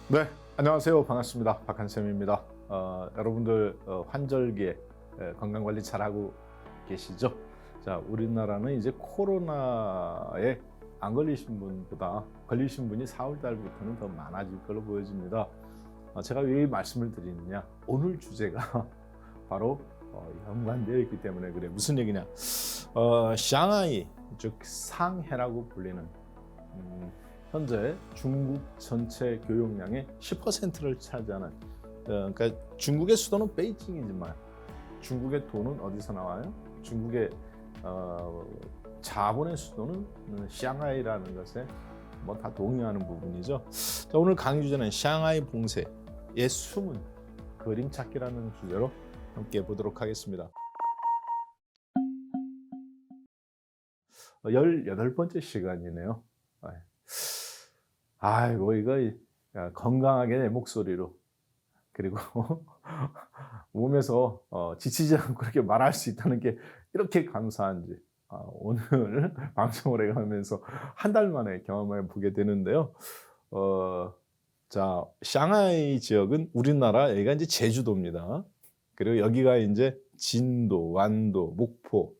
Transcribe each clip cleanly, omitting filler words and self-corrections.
네, 안녕하세요. 반갑습니다. 박한쌤입니다. 여러분들 환절기에 건강관리 잘하고 계시죠? 자, 우리나라는 이제 코로나에 안 걸리신 분보다 걸리신 분이 4월 달부터는 더 많아질 걸로 보여집니다. 제가 왜 말씀을 드리느냐? 오늘 주제가 바로 연관되어 있기 때문에 그래. 무슨 얘기냐? 샹하이, 즉 상해라고 불리는 현재 중국 전체 교역량의 10%를 차지하는, 그러니까 중국의 수도는 베이징이지만 중국의 돈은 어디서 나와요? 중국의 자본의 수도는 샹하이라는 것에 뭐 다 동의하는 부분이죠. 자, 오늘 강의 주제는 샹하이 봉쇄의 숨은 그림 찾기라는 주제로 함께 보도록 하겠습니다. 18번째 시간이네요. 아이고, 이거 건강하게 내 목소리로, 그리고 몸에서 지치지 않고 그렇게 말할 수 있다는 게 이렇게 감사한지 오늘 방송을 해가면서 한 달 만에 경험해 보게 되는데요. 자, 샹하이 지역은 우리나라, 여기가 이제 제주도입니다. 그리고 여기가 이제 진도, 완도, 목포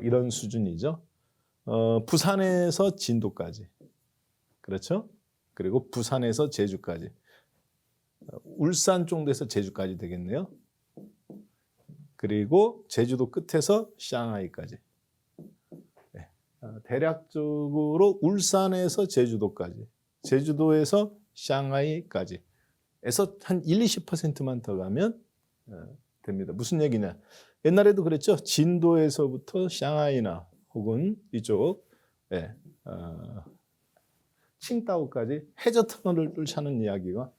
이런 수준이죠. 부산에서 진도까지, 그렇죠? 그리고 부산에서 제주까지, 울산 정도에서 제주까지 되겠네요. 그리고 제주도 끝에서 샹하이까지. 네. 대략적으로 울산에서 제주도까지, 제주도에서 샹하이까지 에서 한 20%만 더 가면 됩니다. 무슨 얘기냐? 옛날에도 그랬죠. 진도에서부터 샹하이나 혹은 이쪽 칭다오까지 해저 터널을 뚫자는 이야기가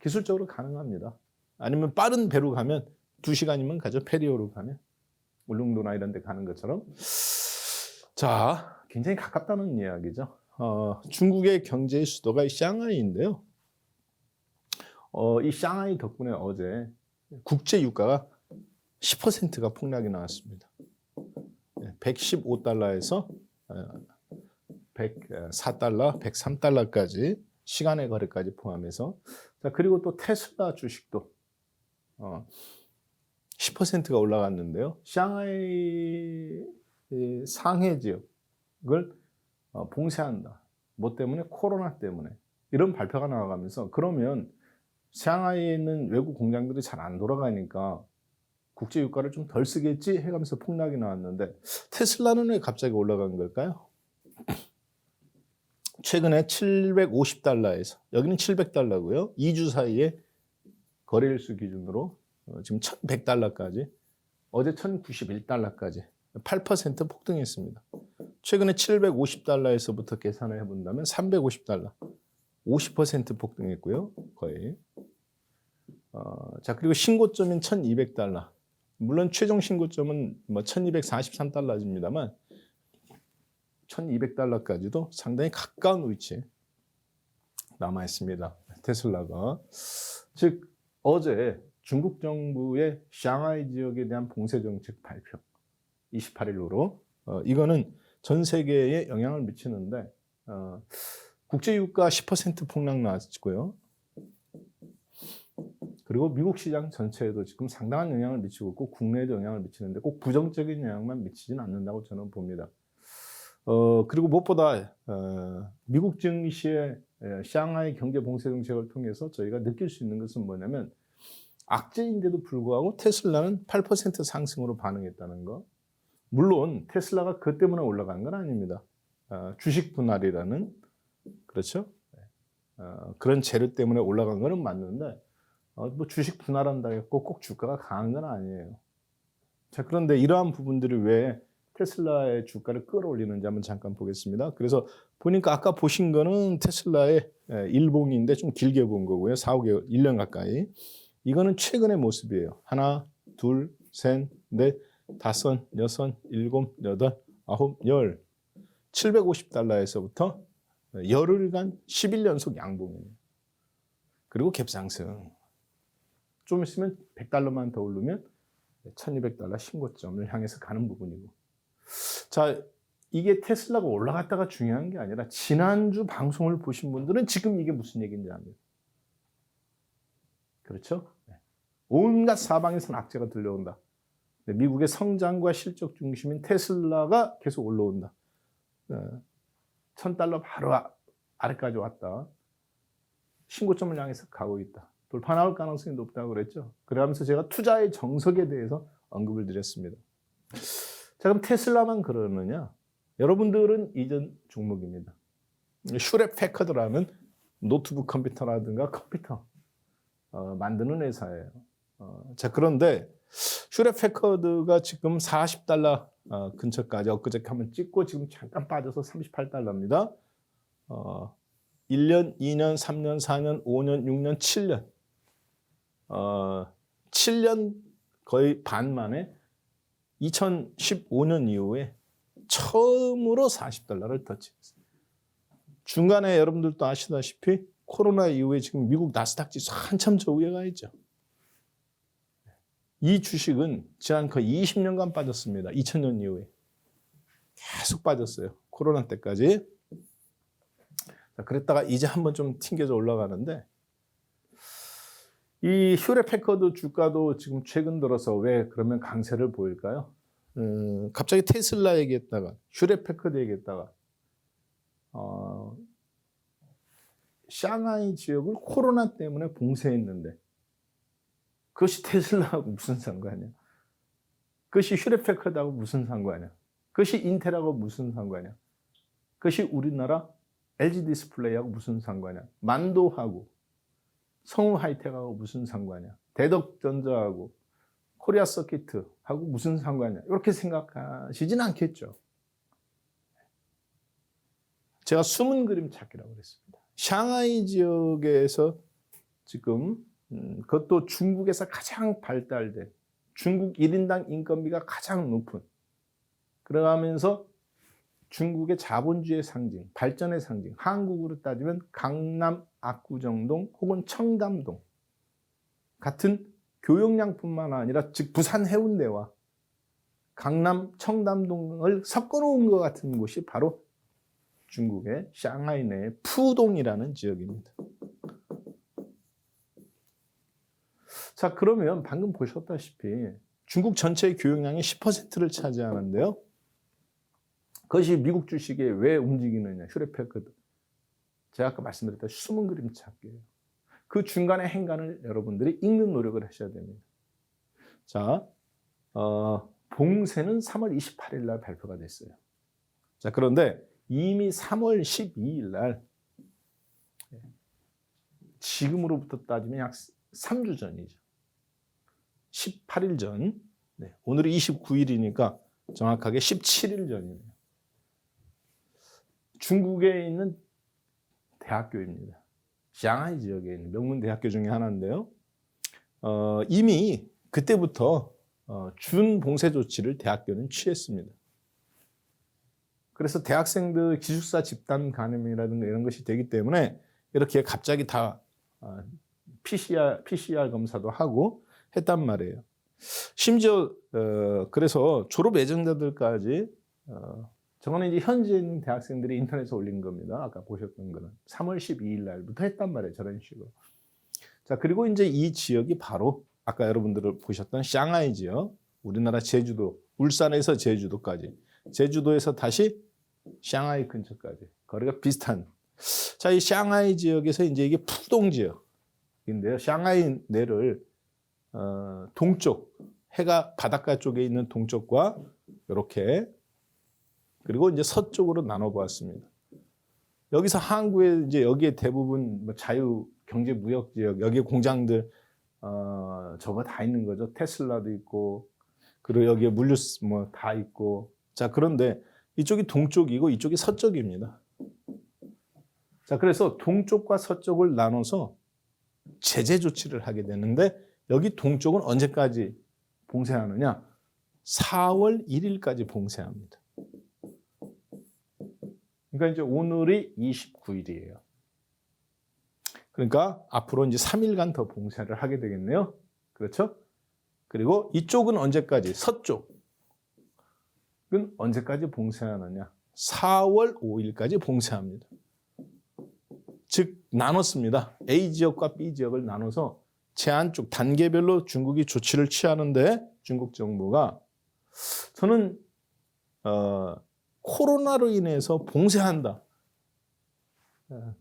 기술적으로 가능합니다. 아니면 빠른 배로 가면 2시간이면 가죠. 페리오로 가면 울릉도나 이런 데 가는 것처럼. 자, 굉장히 가깝다는 이야기죠. 중국의 경제의 수도가 샹하이인데요. 이 샹하이 덕분에 어제 국제 유가가 10%가 폭락이 나왔습니다. 115달러에서 104달러, 103달러까지 시간의 거래까지 포함해서. 자, 그리고 또 테슬라 주식도 10%가 올라갔는데요. 샹하이 상해 지역을 봉쇄한다. 뭐 때문에? 코로나 때문에. 이런 발표가 나와가면서, 그러면 샹하이에 있는 외국 공장들이 잘 안 돌아가니까 국제 유가를 좀 덜 쓰겠지 해가면서 폭락이 나왔는데, 테슬라는 왜 갑자기 올라간 걸까요? 최근에 750달러에서, 여기는 700달러고요. 2주 사이에 거래일수 기준으로 지금 1100달러까지, 어제 1091달러까지 8% 폭등했습니다. 최근에 750달러에서부터 계산을 해본다면 350달러, 50% 폭등했고요. 거의. 자, 그리고 신고점인 1200달러. 물론 최종 신고점은 뭐 1243달러입니다만 1200달러까지도 상당히 가까운 위치에 남아 있습니다. 테슬라가. 즉, 어제 중국 정부의 샹하이 지역에 대한 봉쇄 정책 발표 28일로 이거는 전 세계에 영향을 미치는데, 국제 유가 10% 폭락 나왔고요. 그리고 미국 시장 전체에도 지금 상당한 영향을 미치고 있고, 국내에도 영향을 미치는데 꼭 부정적인 영향만 미치지는 않는다고 저는 봅니다. 그리고 무엇보다 미국 증시의 샹하이 경제 봉쇄 정책을 통해서 저희가 느낄 수 있는 것은 뭐냐면, 악재인데도 불구하고 테슬라는 8% 상승으로 반응했다는 거. 물론 테슬라가 그 때문에 올라간 건 아닙니다. 주식 분할이라는, 그렇죠? 그런 재료 때문에 올라간 거는 맞는데, 뭐 주식 분할한다 했고 꼭 주가가 강한 건 아니에요. 자, 그런데 이러한 부분들이 왜 테슬라의 주가를 끌어올리는지 한번 잠깐 보겠습니다. 그래서 보니까 아까 보신 거는 테슬라의 일봉인데 좀 길게 본 거고요. 4, 5개월, 1년 가까이. 이거는 최근의 모습이에요. 하나, 둘, 셋, 넷, 다섯, 여섯, 일곱, 여덟, 아홉, 열. 750달러에서부터 열흘간 10일 연속 양봉이에요. 그리고 갭상승. 좀 있으면 100달러만 더 오르면 1200달러 신고점을 향해서 가는 부분이고. 자, 이게 테슬라가 올라갔다가 중요한 게 아니라 지난주 방송을 보신 분들은 지금 이게 무슨 얘기인지 압니다. 그렇죠? 온갖 사방에서 악재가 들려온다. 미국의 성장과 실적 중심인 테슬라가 계속 올라온다. $1,000 바로 아래까지 왔다. 신고점을 향해서 가고 있다. 돌파 나올 가능성이 높다고 그랬죠. 그러면서 제가 투자의 정석에 대해서 언급을 드렸습니다. 자, 그럼 테슬라만 그러느냐? 여러분들은 이전 종목입니다. 슈렛 패커드라는 노트북 컴퓨터라든가 컴퓨터 만드는 회사예요. 자, 그런데 슈렛 패커드가 지금 $40 근처까지 엊그저께 한번 찍고 지금 잠깐 빠져서 $38입니다. 1년, 2년, 3년, 4년, 5년, 6년, 7년. 7년 거의 반 만에 2015년 이후에 처음으로 $40를 터치했어요. 중간에 여러분들도 아시다시피 코로나 이후에 지금 미국 나스닥 지수 한참 저 위에 가 있죠. 이 주식은 지난 거의 20년간 빠졌습니다. 2000년 이후에. 계속 빠졌어요. 코로나 때까지. 자, 그랬다가 이제 한번 좀 튕겨져 올라가는데 이 휴렛 패커드 주가도 지금 최근 들어서 왜 그러면 강세를 보일까요? 갑자기 테슬라 얘기했다가 휴렛 패커드 얘기했다가 샹하이 지역을 코로나 때문에 봉쇄했는데 그것이 테슬라하고 무슨 상관이야? 그것이 휴렛 패커드하고 무슨 상관이야? 그것이 인텔하고 무슨 상관이야? 그것이 우리나라 LG 디스플레이하고 무슨 상관이야? 만도하고 성우 하이텍하고 무슨 상관이야? 대덕전자하고 코리아 서키트하고 무슨 상관이야? 이렇게 생각하시진 않겠죠. 제가 숨은 그림 찾기라고 그랬습니다. 샹하이 지역에서 지금 그것도 중국에서 가장 발달된 중국 1인당 인건비가 가장 높은 그러면서 중국의 자본주의의 상징, 발전의 상징, 한국으로 따지면 강남 압구정동 혹은 청담동 같은 교역량뿐만 아니라 즉 부산 해운대와 강남 청담동을 섞어놓은 것 같은 곳이 바로 중국의 샹하이 내의 푸동이라는 지역입니다. 자, 그러면 방금 보셨다시피 중국 전체의 교역량의 10%를 차지하는데요. 그것이 미국 주식에 왜 움직이느냐, 휴렛 패커드. 제가 아까 말씀드렸던 숨은 그림 찾기예요. 그 중간의 행간을 여러분들이 읽는 노력을 하셔야 됩니다. 자, 봉쇄는 3월 28일 날 발표가 됐어요. 자, 그런데 이미 3월 12일 날 지금으로부터 따지면 약 3주 전이죠. 18일 전, 오늘이 29일이니까 정확하게 17일 전이네요. 중국에 있는 대학교입니다. 샹하이 지역에 있는 명문 대학교 중에 하나인데요. 이미 그때부터 준봉쇄 조치를 대학교는 취했습니다. 그래서 대학생들 기숙사 집단 감염이라든가 이런 것이 되기 때문에 이렇게 갑자기 다 PCR 검사도 하고 했단 말이에요. 심지어 그래서 졸업 예정자들까지 저거는 이제 현지에 있는 대학생들이 인터넷에 올린 겁니다. 아까 보셨던 거는 3월 12일 날부터 했단 말이에요. 저런 식으로. 자, 그리고 이제 이 지역이 바로 아까 여러분들 보셨던 샹하이 지역, 우리나라 제주도, 울산에서 제주도까지, 제주도에서 다시 샹하이 근처까지 거리가 비슷한. 자, 이 샹하이 지역에서 이제 이게 푸동 지역인데요. 샹하이 내를 동쪽, 해가 바닷가 쪽에 있는 동쪽과 이렇게 그리고 이제 서쪽으로 나눠 보았습니다. 여기서 항구에 이제 여기에 대부분 뭐 자유 경제 무역 지역, 여기 공장들 저거 다 있는 거죠. 테슬라도 있고 그리고 여기에 물류 뭐 다 있고. 자, 그런데 이쪽이 동쪽이고 이쪽이 서쪽입니다. 자, 그래서 동쪽과 서쪽을 나눠서 제재 조치를 하게 되는데 여기 동쪽은 언제까지 봉쇄하느냐? 4월 1일까지 봉쇄합니다. 그러니까 이제 오늘이 29일이에요. 그러니까 앞으로 이제 3일간 더 봉쇄를 하게 되겠네요. 그렇죠? 그리고 이쪽은 언제까지? 서쪽은 언제까지 봉쇄하느냐? 4월 5일까지 봉쇄합니다. 즉 나눴습니다. A 지역과 B 지역을 나눠서 제한 쪽 단계별로 중국이 조치를 취하는데 중국 정부가 저는 코로나로 인해서 봉쇄한다.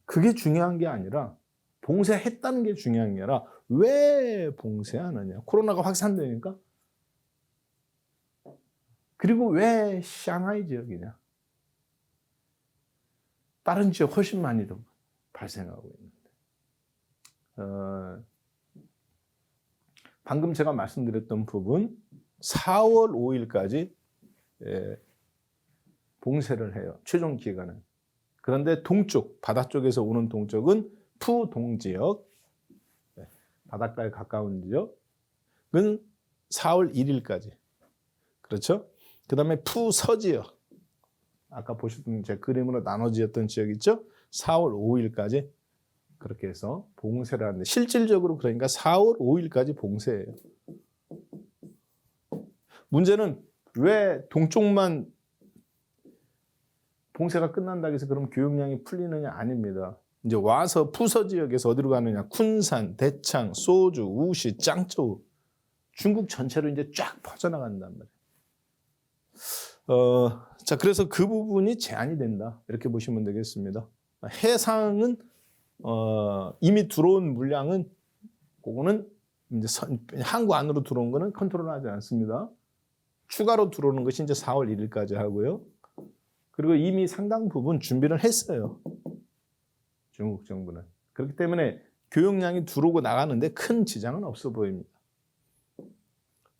그게 중요한 게 아니라 봉쇄했다는 게 중요한 게 아니라 왜 봉쇄하느냐. 코로나가 확산되니까. 그리고 왜 샹하이 지역이냐. 다른 지역 훨씬 많이 더 발생하고 있는데. 방금 제가 말씀드렸던 부분 4월 5일까지 봉쇄를 해요. 최종 기간은. 그런데 동쪽, 바다 쪽에서 오는 동쪽은 푸동 지역, 바닷가에 가까운 지역은 4월 1일까지. 그렇죠? 그 다음에 푸서 지역, 아까 보셨던 제 그림으로 나눠지었던 지역 있죠? 4월 5일까지 그렇게 해서 봉쇄를 하는데 실질적으로 그러니까 4월 5일까지 봉쇄예요. 문제는 왜 동쪽만 봉쇄가 끝난다고 해서 그럼 교육량이 풀리느냐? 아닙니다. 이제 와서 푸서 지역에서 어디로 가느냐? 쿤산, 대창, 소주, 우시, 짱저우 중국 전체로 이제 쫙 퍼져나간단 말이에요. 자, 그래서 그 부분이 제한이 된다. 이렇게 보시면 되겠습니다. 해상은 이미 들어온 물량은 그거는 이제 항구 안으로 들어온 거는 컨트롤하지 않습니다. 추가로 들어오는 것이 이제 4월 1일까지 하고요. 그리고 이미 상당 부분 준비를 했어요. 중국 정부는. 그렇기 때문에 교역량이 들어오고 나가는데 큰 지장은 없어 보입니다.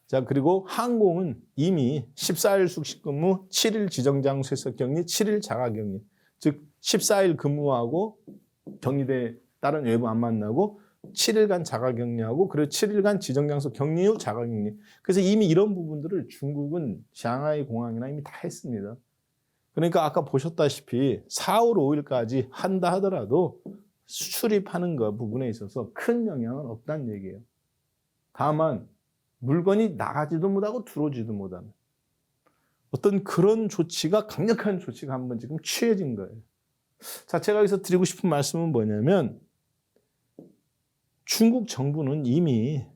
자, 그리고 항공은 이미 14일 숙식 근무, 7일 지정장소에서 격리, 7일 자가격리. 즉 14일 근무하고 격리대 다른 외부 안 만나고 7일간 자가격리하고 그리고 7일간 지정장소 격리 후 자가격리. 그래서 이미 이런 부분들을 중국은 샹하이 공항이나 이미 다 했습니다. 그러니까 아까 보셨다시피 4월 5일까지 한다 하더라도 수출입하는 거 부분에 있어서 큰 영향은 없다는 얘기예요. 다만 물건이 나가지도 못하고 들어오지도 못하는 어떤 그런 조치가 강력한 조치가 한번 지금 취해진 거예요. 자, 제가 여기서 드리고 싶은 말씀은 뭐냐면 중국 정부는 이미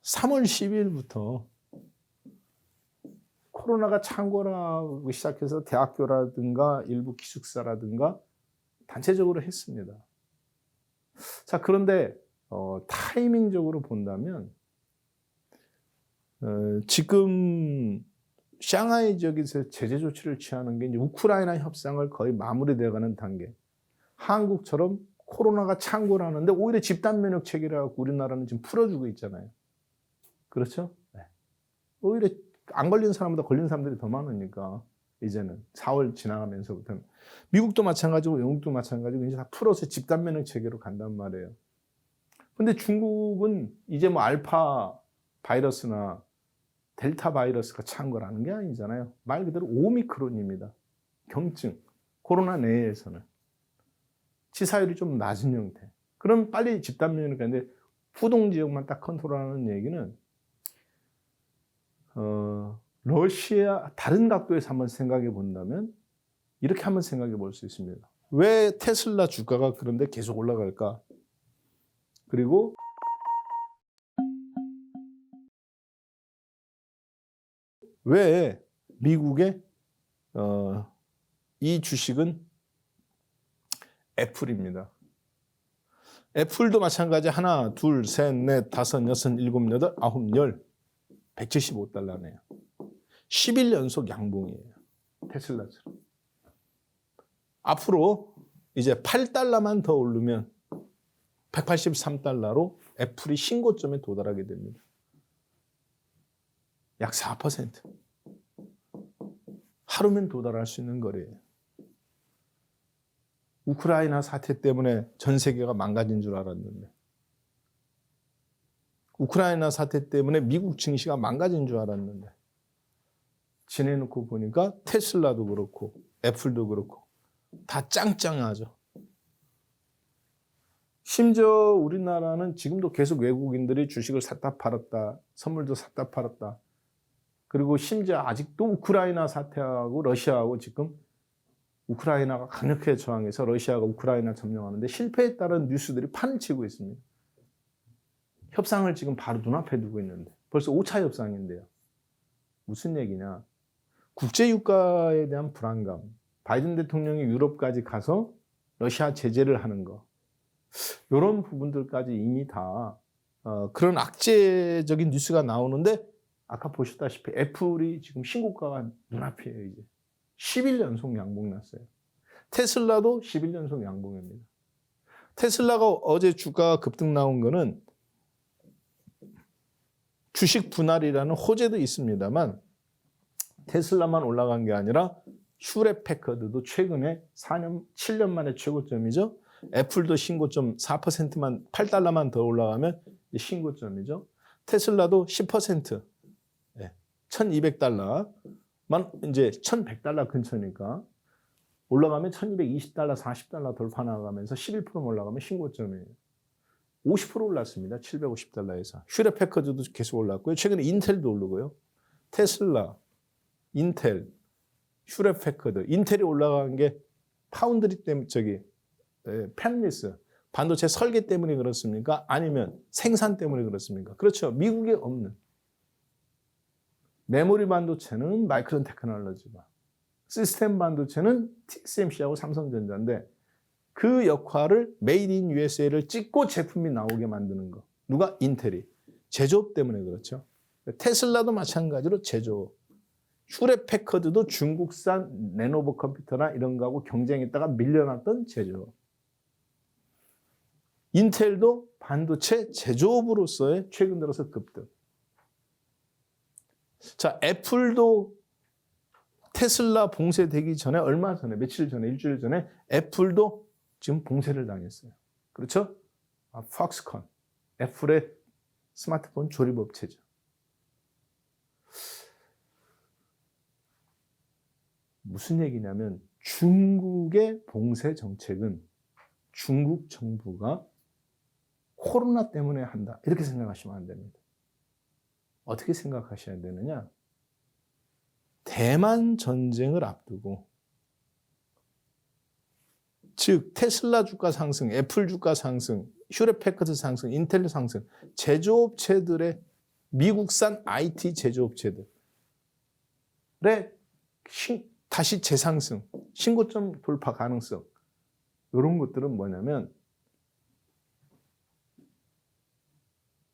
3월 12일부터 코로나가 창궐하기 시작해서 대학교라든가 일부 기숙사라든가 단체적으로 했습니다. 자, 그런데 타이밍적으로 본다면 지금 샹하이 지역에서 제재 조치를 취하는 게 이제 우크라이나 협상을 거의 마무리되어가는 단계. 한국처럼 코로나가 창궐하는데 오히려 집단 면역 체계라고 우리나라는 지금 풀어주고 있잖아요. 그렇죠? 네. 오히려 안 걸린 사람보다 걸린 사람들이 더 많으니까 이제는 4월 지나가면서부터는 미국도 마찬가지고 영국도 마찬가지고 이제 다 풀어서 집단 면역 체계로 간단 말이에요. 근데 중국은 이제 뭐 알파 바이러스나 델타 바이러스가 창궐하는 게 아니잖아요. 말 그대로 오미크론입니다. 경증, 코로나 내에서는. 치사율이 좀 낮은 형태. 그럼 빨리 집단 면역이 되는데 푸동 지역만 딱 컨트롤하는 얘기는 러시아 다른 각도에서 한번 생각해 본다면 이렇게 한번 생각해 볼 수 있습니다. 왜 테슬라 주가가 그런데 계속 올라갈까? 그리고 왜 미국의 이 주식은 애플입니다. 애플도 마찬가지 하나, 둘, 셋, 넷, 다섯, 여섯, 일곱, 여덟, 아홉, 열 175달러네요. 10일 연속 양봉이에요. 테슬라처럼. 앞으로 이제 8달러만 더 오르면 183달러로 애플이 신고점에 도달하게 됩니다. 약 4%. 하루면 도달할 수 있는 거래예요. 우크라이나 사태 때문에 전 세계가 망가진 줄 알았는데 우크라이나 사태 때문에 미국 증시가 망가진 줄 알았는데 지내놓고 보니까 테슬라도 그렇고 애플도 그렇고 다 짱짱하죠. 심지어 우리나라는 지금도 계속 외국인들이 주식을 샀다 팔았다, 선물도 샀다 팔았다. 그리고 심지어 아직도 우크라이나 사태하고 러시아하고 지금 우크라이나가 강력하게 저항해서 러시아가 우크라이나 점령하는데 실패에 따른 뉴스들이 판을 치고 있습니다. 협상을 지금 바로 눈앞에 두고 있는데 벌써 5차 협상인데요. 무슨 얘기냐? 국제유가에 대한 불안감, 바이든 대통령이 유럽까지 가서 러시아 제재를 하는 거, 이런 부분들까지 이미 다 그런 악재적인 뉴스가 나오는데 아까 보셨다시피 애플이 지금 신고가가 눈앞이에요. 이제 10일 연속 양봉 났어요. 테슬라도 10일 연속 양봉입니다. 테슬라가 어제 주가 급등 나온 거는 주식 분할이라는 호재도 있습니다만 테슬라만 올라간 게 아니라 슈렛 패커드도 최근에 7년 만에 최고점이죠. 애플도 신고점 4%만 8달러만 더 올라가면 신고점이죠. 테슬라도 10% 1,200달러만 이제 1,100달러 근처니까 올라가면 1,220달러, 40달러 돌파 나가면서 11% 올라가면 신고점이에요. 50% 올랐습니다. 750달러에서. 슈렛 패커드도 계속 올랐고요. 최근에 인텔도 오르고요. 테슬라, 인텔, 슈렛 패커드. 인텔이 올라간 게 파운드리 때문에 팹리스, 반도체 설계 때문에 그렇습니까? 아니면 생산 때문에 그렇습니까? 그렇죠. 미국에 없는. 메모리 반도체는 마이크론 테크놀로지가, 시스템 반도체는 TSMC하고 삼성전자인데 그 역할을 메이드 인 USA를 찍고 제품이 나오게 만드는 거. 누가? 인텔이. 제조업 때문에 그렇죠. 테슬라도 마찬가지로 제조업. 슈렛 패커드도 중국산 레노버 컴퓨터나 이런 거하고 경쟁했다가 밀려났던 제조업. 인텔도 반도체 제조업으로서의 최근 들어서 급등. 자, 애플도 테슬라 봉쇄되기 전에 얼마 전에, 며칠 전에, 일주일 전에 애플도 지금 봉쇄를 당했어요. 그렇죠? 팍스콘, 애플의 스마트폰 조립업체죠. 무슨 얘기냐면 중국의 봉쇄 정책은 중국 정부가 코로나 때문에 한다. 이렇게 생각하시면 안 됩니다. 어떻게 생각하셔야 되느냐? 대만 전쟁을 앞두고, 즉 테슬라 주가 상승, 애플 주가 상승, 슈렛 패커드 상승, 인텔 상승, 제조업체들의 미국산 IT 제조업체들의 다시 재상승, 신고점 돌파 가능성, 이런 것들은 뭐냐면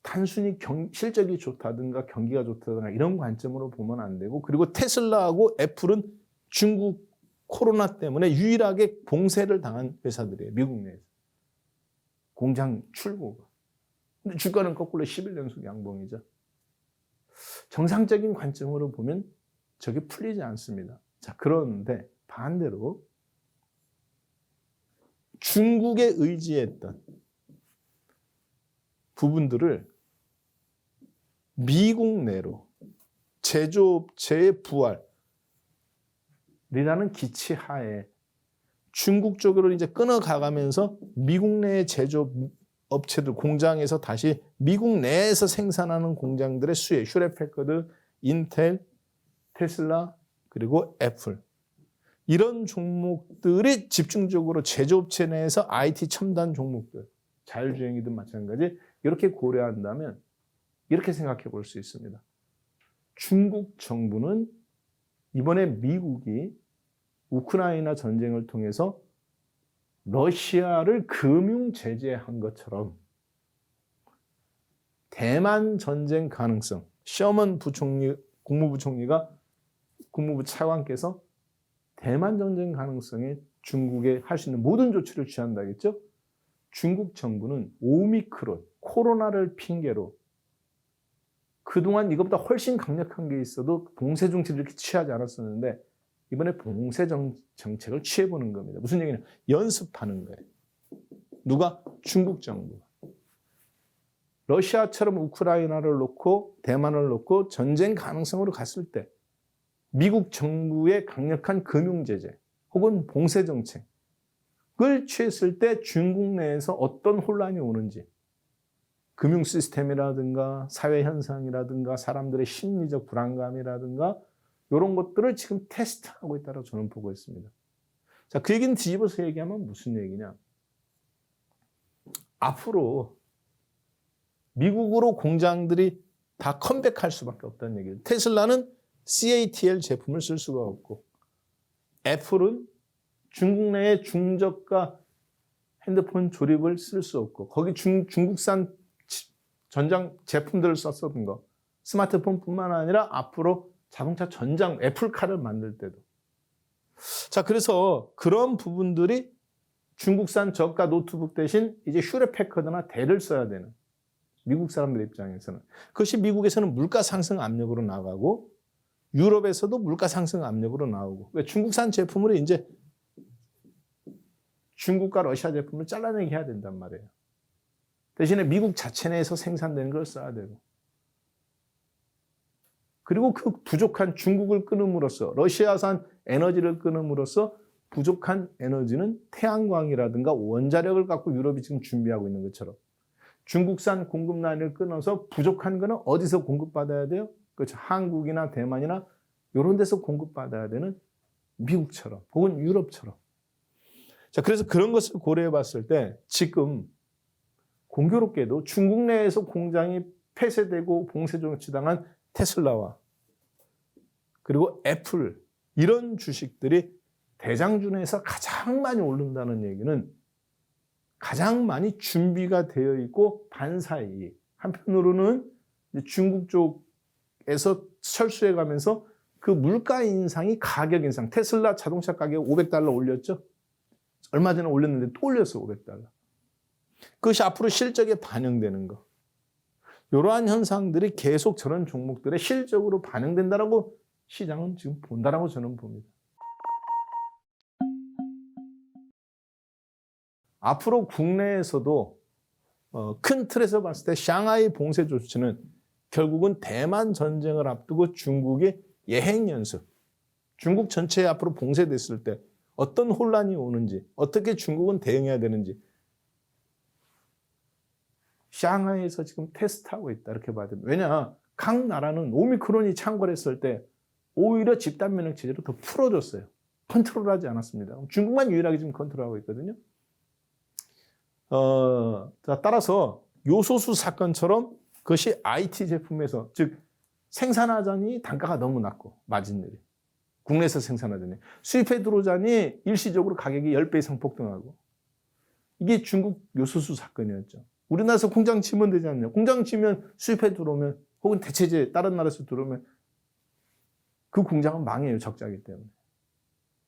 단순히 실적이 좋다든가 경기가 좋다든가 이런 관점으로 보면 안 되고, 그리고 테슬라하고 애플은 중국 코로나 때문에 유일하게 봉쇄를 당한 회사들이에요. 미국 내에서. 공장 출고가. 근데 주가는 거꾸로 10일 연속 양봉이죠. 정상적인 관점으로 보면 저게 풀리지 않습니다. 자, 그런데 반대로 중국에 의지했던 부분들을 미국 내로 제조업체의 부활이라는 기치 하에 중국 쪽으로 이제 끊어가가면서 미국 내의 제조업체들 공장에서 다시 미국 내에서 생산하는 공장들의 수혜, 슈렛 패커드, 인텔, 테슬라, 그리고 애플, 이런 종목들이 집중적으로 제조업체 내에서 IT 첨단 종목들, 자율주행이든 마찬가지, 이렇게 고려한다면 이렇게 생각해 볼 수 있습니다. 중국 정부는 이번에 미국이 우크라이나 전쟁을 통해서 러시아를 금융 제재한 것처럼 대만 전쟁 가능성, 셔먼 부총리, 국무부 차관께서 대만 전쟁 가능성에 중국에 할 수 있는 모든 조치를 취한다겠죠? 중국 정부는 오미크론, 코로나를 핑계로 그동안 이것보다 훨씬 강력한 게 있어도 봉쇄 정책을 이렇게 취하지 않았었는데 이번에 봉쇄 정책을 취해보는 겁니다. 무슨 얘기냐? 연습하는 거예요. 누가? 중국 정부가. 러시아처럼 우크라이나를 놓고 대만을 놓고 전쟁 가능성으로 갔을 때 미국 정부의 강력한 금융 제재 혹은 봉쇄 정책을 취했을 때 중국 내에서 어떤 혼란이 오는지, 금융 시스템이라든가 사회 현상이라든가 사람들의 심리적 불안감이라든가 이런 것들을 지금 테스트하고 있다고 저는 보고 있습니다. 자, 그 얘기는 뒤집어서 얘기하면 무슨 얘기냐? 앞으로 미국으로 공장들이 다 컴백할 수밖에 없다는 얘기예요. 테슬라는 CATL 제품을 쓸 수가 없고 애플은 중국 내에 중저가 핸드폰 조립을 쓸 수 없고 거기 중국산 전장 제품들을 썼었던 거 스마트폰뿐만 아니라 앞으로 자동차 전장 애플카를 만들 때도 자 그래서 그런 부분들이 중국산 저가 노트북 대신 이제 휴레패커드나 델을 써야 되는 미국 사람들 입장에서는 그것이 미국에서는 물가 상승 압력으로 나가고 유럽에서도 물가 상승 압력으로 나오고 중국산 제품으로 이제 중국과 러시아 제품을 잘라내게 해야 된단 말이에요. 대신에 미국 자체 내에서 생산되는 걸 써야 되고 그리고 그 부족한 중국을 끊음으로써 러시아산 에너지를 끊음으로써 부족한 에너지는 태양광이라든가 원자력을 갖고 유럽이 지금 준비하고 있는 것처럼 중국산 공급 라인을 끊어서 부족한 거는 어디서 공급받아야 돼요? 그렇죠. 한국이나 대만이나 이런 데서 공급받아야 되는 미국처럼 혹은 유럽처럼. 자, 그래서 그런 것을 고려해 봤을 때 지금 공교롭게도 중국 내에서 공장이 폐쇄되고 봉쇄 조치당한 테슬라와 그리고 애플 이런 주식들이 대장주에서 가장 많이 오른다는 얘기는 가장 많이 준비가 되어 있고 반사이익. 한편으로는 중국 쪽에서 철수해 가면서 그 물가 인상이 가격 인상. 테슬라 자동차 가격 $500 올렸죠. 얼마 전에 올렸는데 또 올렸어 $500. 그것이 앞으로 실적에 반영되는 거. 이러한 현상들이 계속 저런 종목들의 실적으로 반영된다라고 시장은 지금 본다라고 저는 봅니다. 앞으로 국내에서도 큰 틀에서 봤을 때 샹하이 봉쇄 조치는 결국은 대만 전쟁을 앞두고 중국의 예행 연습, 중국 전체에 앞으로 봉쇄됐을 때 어떤 혼란이 오는지, 어떻게 중국은 대응해야 되는지 샹하이에서 지금 테스트하고 있다 이렇게 봐야 됩니다. 왜냐, 각 나라는 오미크론이 창궐했을 때 오히려 집단 면역 체제를 더 풀어줬어요. 컨트롤하지 않았습니다. 중국만 유일하게 지금 컨트롤하고 있거든요. 따라서 요소수 사건처럼 그것이 IT 제품에서 즉 생산하자니 단가가 너무 낮고 마진율이 국내에서 생산하자니 수입해 들어오자니 일시적으로 가격이 10배 이상 폭등하고 이게 중국 요소수 사건이었죠. 우리나라에서 공장 치면 되지 않냐. 공장 치면 수입해 들어오면 혹은 대체제 다른 나라에서 들어오면 그 공장은 망해요. 적자이기 때문에.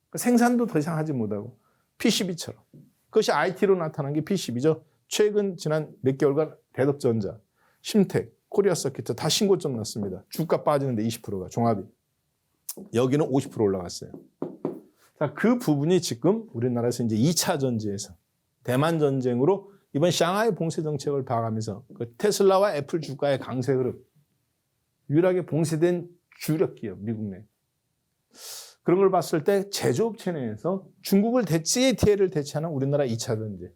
그러니까 생산도 더 이상 하지 못하고 PCB처럼. 그것이 IT로 나타난 게 PCB죠. 최근 지난 몇 개월간 대덕전자, 심텍, 코리아서킷 다 신고점 났습니다. 주가 빠지는데 20%가 종합이. 여기는 50% 올라갔어요. 자, 그 부분이 지금 우리나라에서 이제 2차 전지에서 대만 전쟁으로 이번 샹하이 봉쇄 정책을 봐가면서 그 테슬라와 애플 주가의 강세 흐름, 유일하게 봉쇄된 주력 기업, 미국 내. 그런 걸 봤을 때 제조업체 내에서 중국을 CATL을 대체하는 우리나라 2차 전지,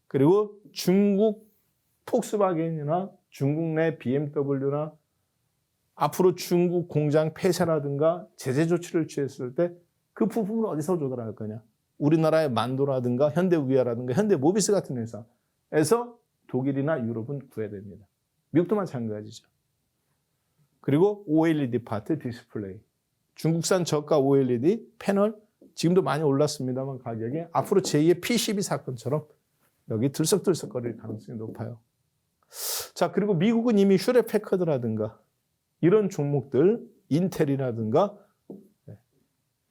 그리고 중국 폭스바겐이나 중국 내 BMW나 앞으로 중국 공장 폐쇄라든가 제재 조치를 취했을 때 그 부품을 어디서 조달할 거냐. 우리나라의 만도라든가 현대위아라든가 현대모비스 같은 회사에서 독일이나 유럽은 구해야 됩니다. 미국도 마찬가지죠. 그리고 OLED 파트 디스플레이. 중국산 저가 OLED 패널 지금도 많이 올랐습니다만 가격이 앞으로 제2의 PCB 사건처럼 여기 들썩들썩거릴 가능성이 높아요. 자, 그리고 미국은 이미 휴레패커드라든가 이런 종목들, 인텔이라든가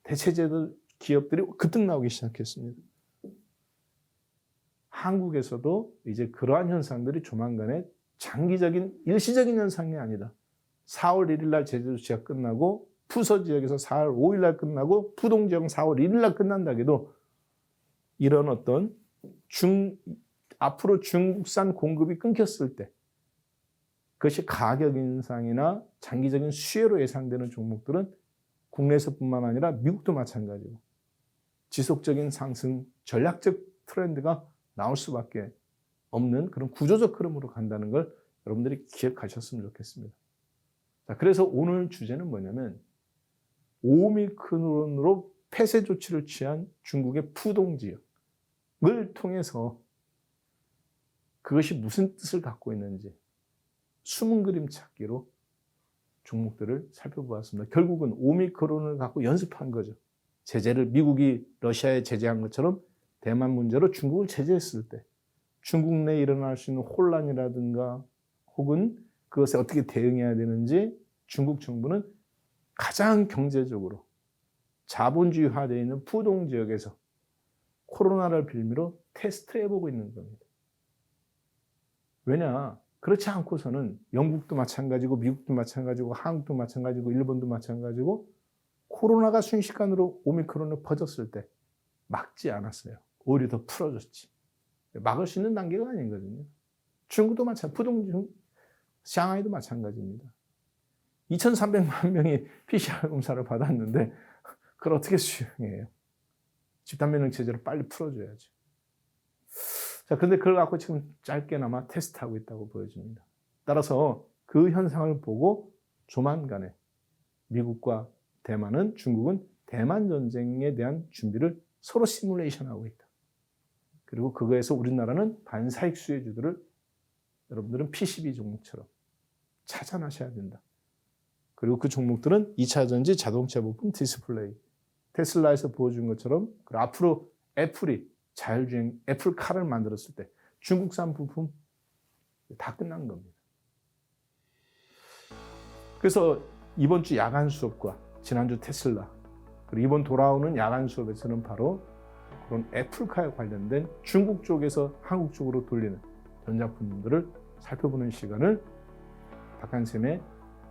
대체제들 기업들이 급등 나오기 시작했습니다. 한국에서도 이제 그러한 현상들이 조만간에 장기적인 일시적인 현상이 아니다. 4월 1일 날 제재 조치가 끝나고 푸서 지역에서 4월 5일 날 끝나고 푸동 지역은 4월 1일 날 끝난다 해도 이런 어떤 앞으로 중국산 공급이 끊겼을 때 그것이 가격 인상이나 장기적인 수혜로 예상되는 종목들은 국내에서뿐만 아니라 미국도 마찬가지고 지속적인 상승, 전략적 트렌드가 나올 수밖에 없는 그런 구조적 흐름으로 간다는 걸 여러분들이 기억하셨으면 좋겠습니다. 자, 그래서 오늘 주제는 뭐냐면 오미크론으로 폐쇄 조치를 취한 중국의 푸동 지역을 통해서 그것이 무슨 뜻을 갖고 있는지 숨은 그림 찾기로 종목들을 살펴보았습니다. 결국은 오미크론을 갖고 연습한 거죠. 제재를 미국이 러시아에 제재한 것처럼 대만 문제로 중국을 제재했을 때 중국 내에 일어날 수 있는 혼란이라든가 혹은 그것에 어떻게 대응해야 되는지 중국 정부는 가장 경제적으로 자본주의화되어 있는 푸동 지역에서 코로나를 빌미로 테스트해보고 있는 겁니다. 왜냐? 그렇지 않고서는 영국도 마찬가지고 미국도 마찬가지고 한국도 마찬가지고 일본도 마찬가지고 코로나가 순식간으로 오미크론으로 퍼졌을 때 막지 않았어요. 오히려 더 풀어졌지. 막을 수 있는 단계가 아니거든요. 중국도 마찬가지, 푸동 상하이도 마찬가지입니다. 2,300만 명이 PCR 검사를 받았는데 그걸 어떻게 수용해요? 집단 면역 체제를 빨리 풀어줘야죠. 자, 근데 그걸 갖고 지금 짧게나마 테스트하고 있다고 보여집니다. 따라서 그 현상을 보고 조만간에 미국과 대만은, 중국은 대만 전쟁에 대한 준비를 서로 시뮬레이션하고 있다. 그리고 그거에서 우리나라는 반사익 수혜주들을 여러분들은 PCB 종목처럼 찾아나셔야 된다. 그리고 그 종목들은 2차 전지, 자동차 부품, 디스플레이, 테슬라에서 보여준 것처럼 앞으로 애플이 자율주행 애플카를 만들었을 때 중국산 부품 다 끝난 겁니다. 그래서 이번 주 야간 수업과 지난주 테슬라 그리고 이번 돌아오는 야간 수업에서는 바로 그런 애플카에 관련된 중국 쪽에서 한국 쪽으로 돌리는 전자품들을 살펴보는 시간을 박한샘의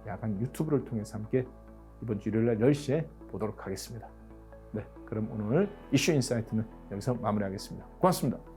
야간 유튜브를 통해서 함께 이번 주 일요일 날 10시에 보도록 하겠습니다. 네, 그럼 오늘 이슈 인사이트는 여기서 마무리하겠습니다. 고맙습니다.